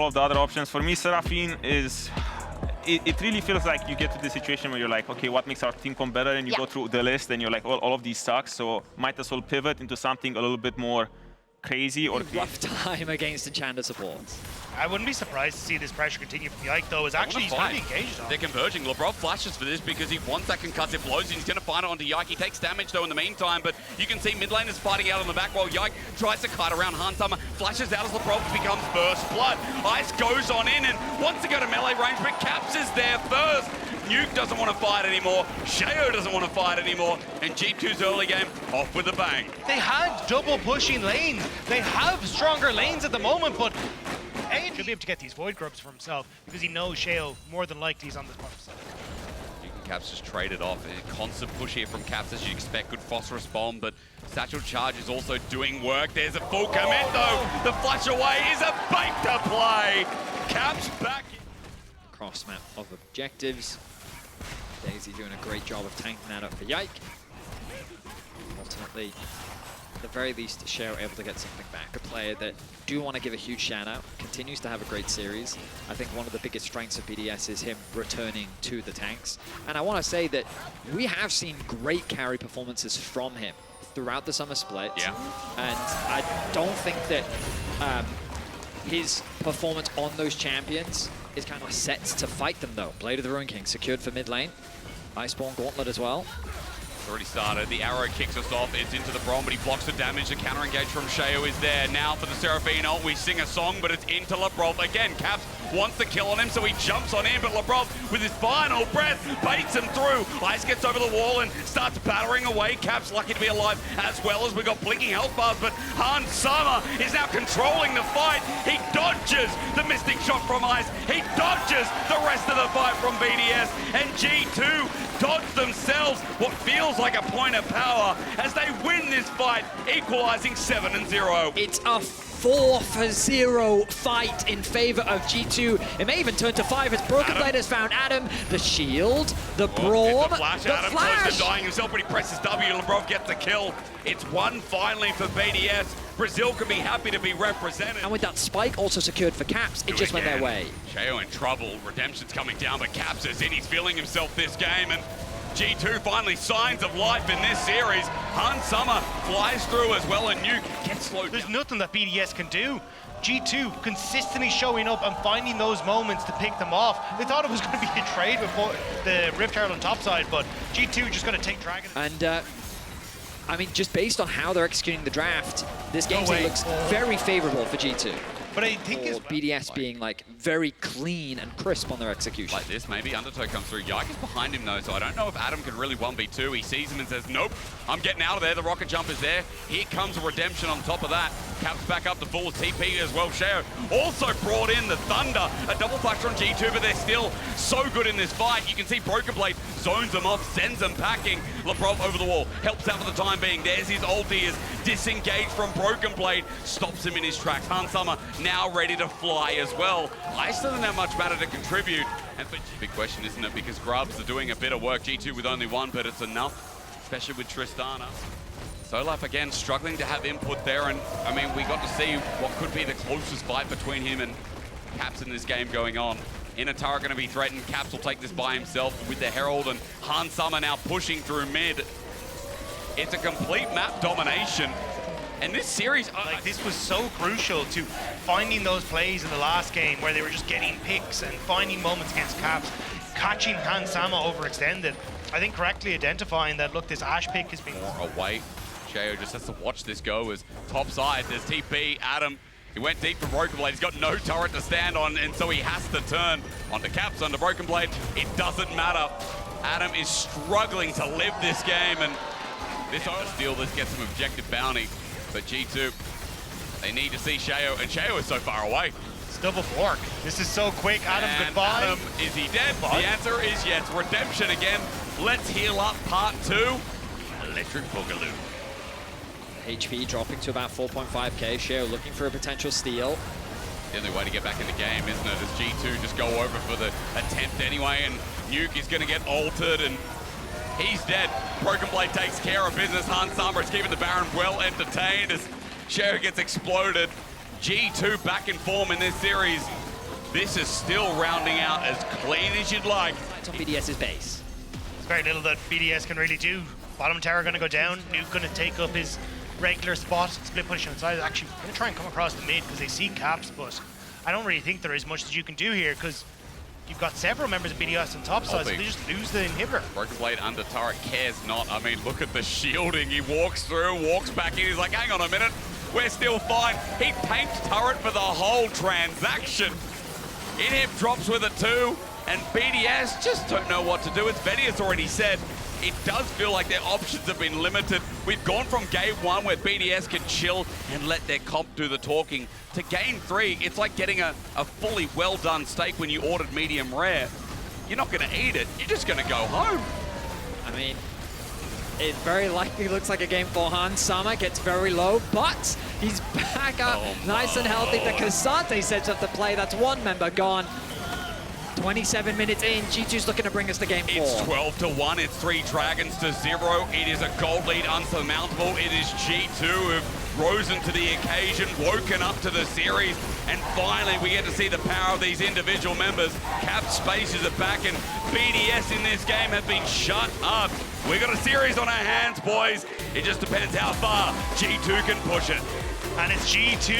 Of the other options for me, Seraphine is it really feels like you get to the situation where you're like, okay, what makes our team come better, and you go through the list and you're like, well, all of these suck, so might as well pivot into something a little bit more crazy or rough time against Enchanter supports. I wouldn't be surprised to see this pressure continue from Yike, though, is actually he's going to be engaged on. They're converging. LeBron flashes for this because he wants that concussive blows, and he's going to find it onto Yike. He takes damage, though, in the meantime, but you can see mid lane is fighting out on the back while Yike tries to kite around Hansama, flashes out as LeBron becomes first blood. Ice goes on in and wants to go to melee range, but Caps is there first. Nuke doesn't want to fight anymore, Sheo doesn't want to fight anymore, and G2's early game off with a bang. They had double pushing lanes. They have stronger lanes at the moment, but Aiden should be able to get these Void Grubs for himself because he knows Sheo more than likely he's on this bottom side. Caps just traded off. A constant push here from Caps as you'd expect. Good phosphorus bomb, but Satchel Charge is also doing work. There's a full commit though. The flash away is a bait to play. Caps back. Cross map of objectives. Daisy doing a great job of tanking that up for Yike. Ultimately, at the very least, Sheo able to get something back. A player that do want to give a huge shout out, continues to have a great series. I think one of the biggest strengths of BDS is him returning to the tanks. And I want to say that we have seen great carry performances from him throughout the summer split. Yeah. And I don't think that his performance on those champions is kind of set to fight them though. Blade of the Ruin King secured for mid lane. Iceborne Gauntlet as well. Already started. The arrow kicks us off. It's into the Brom, but he blocks the damage. The counter engage from Sheo is there. Now for the Seraphine ult, we sing a song, but it's into Lebrov. Again, Caps wants the kill on him, so he jumps on in, but Lebrov, with his final breath, baits him through. Ice gets over the wall and starts battering away. Caps lucky to be alive, as well as we got blinking health bars, but Hansama is now controlling the fight. He dodges the Mystic Shot from Ice. He dodges the rest of the fight from BDS, and G2 dodge themselves what feels like a point of power as they win this fight, equalizing 7-0. It's a 4-0 fight in favor of G2. It may even turn to 5 as Broken Blade has found Adam, the shield, the Braum, the flash. Adam close to dying himself, but he presses W. Lebrov gets the kill. It's one finally for BDS. Brazil can be happy to be represented. And with that spike also secured for Caps, it just went their way. Sheo in trouble. Redemption's coming down, but Caps is in. He's feeling himself this game, and G2 finally signs of life in this series. Hansama flies through as well, and Nuke gets slowed There's down. nothing that BDS can do. G2 consistently showing up and finding those moments to pick them off. They thought it was going to be a trade before the Rift Herald on top side, but G2 just going to take Dragon. And I mean, just based on how they're executing the draft, this game looks very favorable for G2. But I think it's BDS being like very clean and crisp on their execution. Like this, maybe Undertow comes through. Yike is behind him though, so I don't know if Adam can really 1v2. He sees him and says, nope, I'm getting out of there. The rocket jump is there. Here comes a redemption on top of that. Caps back up the full TP as well. Sheo also brought in the Thunder. A double flash on G2, but they're still so good in this fight. You can see Broken Blade zones them off, sends them packing. Lebrov over the wall, helps out for the time being. There's his ulti, is disengaged from Broken Blade, stops him in his tracks. Hansama now ready to fly as well. Ice doesn't have much matter to contribute. And big question, isn't it? Because Grubs are doing a bit of work. G2 with only one, but it's enough, especially with Tristana. Solaf again struggling to have input there, and I mean, we got to see what could be the closest fight between him and Caps in this game going on. Inatara going to be threatened. Caps will take this by himself with the Herald, and Hansama now pushing through mid. It's a complete map domination. And this series, like this was so crucial to finding those plays in the last game where they were just getting picks and finding moments against Caps, catching Hansama overextended. I think correctly identifying that, look, this Ash pick has been more away. Sheo just has to watch this go as top side. There's TP, Adam. He went deep for Broken Blade. He's got no turret to stand on, and so he has to turn onto Caps, onto Broken Blade. It doesn't matter. Adam is struggling to live this game, and this steal, let's get some objective bounty. But G2, they need to see Sheo, and Sheo is so far away. It's double fork. This is so quick. Adam, and goodbye. Adam, is he dead? The answer is yes. Redemption again. Let's heal up part 2. Electric Boogaloo. HP dropping to about 4.5k. Sheo looking for a potential steal. The only way to get back in the game, isn't it? As G2 just go over for the attempt anyway, and Nuke is going to get altered, and he's dead. Broken Blade takes care of business. Hansama is keeping the Baron well entertained as Sheo gets exploded. G2 back in form in this series. This is still rounding out as clean as you'd like. It's on BDS's base. There's very little that BDS can really do. Bottom tower going to go down. Nuke going to take up his regular spot. Split push on the side. Actually, going to try and come across the mid because they see caps, but I don't really think there is much that you can do here because you've got several members of BDS on top side, so they just lose the inhibitor. Broken Blade under turret cares not. I mean, look at the shielding. He walks through, walks back in. He's like, hang on a minute. We're still fine. He tanked turret for the whole transaction. Inhib drops with it too, and BDS just don't know what to do. As Vedi has already said, it does feel like their options have been limited. We've gone from game 1 where BDS can chill and let their comp do the talking to game 3. It's like getting a fully well done steak when you ordered medium rare. You're not going to eat it, you're just going to go home. I mean, it very likely looks like a game for Hans Sama. Gets very low, but he's back up nice and healthy. The Kazate sets up the play. That's one member gone. 27 minutes in, G2's looking to bring us to game 4. It's 12-1, it's 3 dragons to 0. It is a gold lead unsurmountable. It is G2 who've risen to the occasion, woken up to the series, and finally we get to see the power of these individual members. Cap spaces are back, and BDS in this game have been shut up. We got a series on our hands, boys. It just depends how far G2 can push it. And it's G2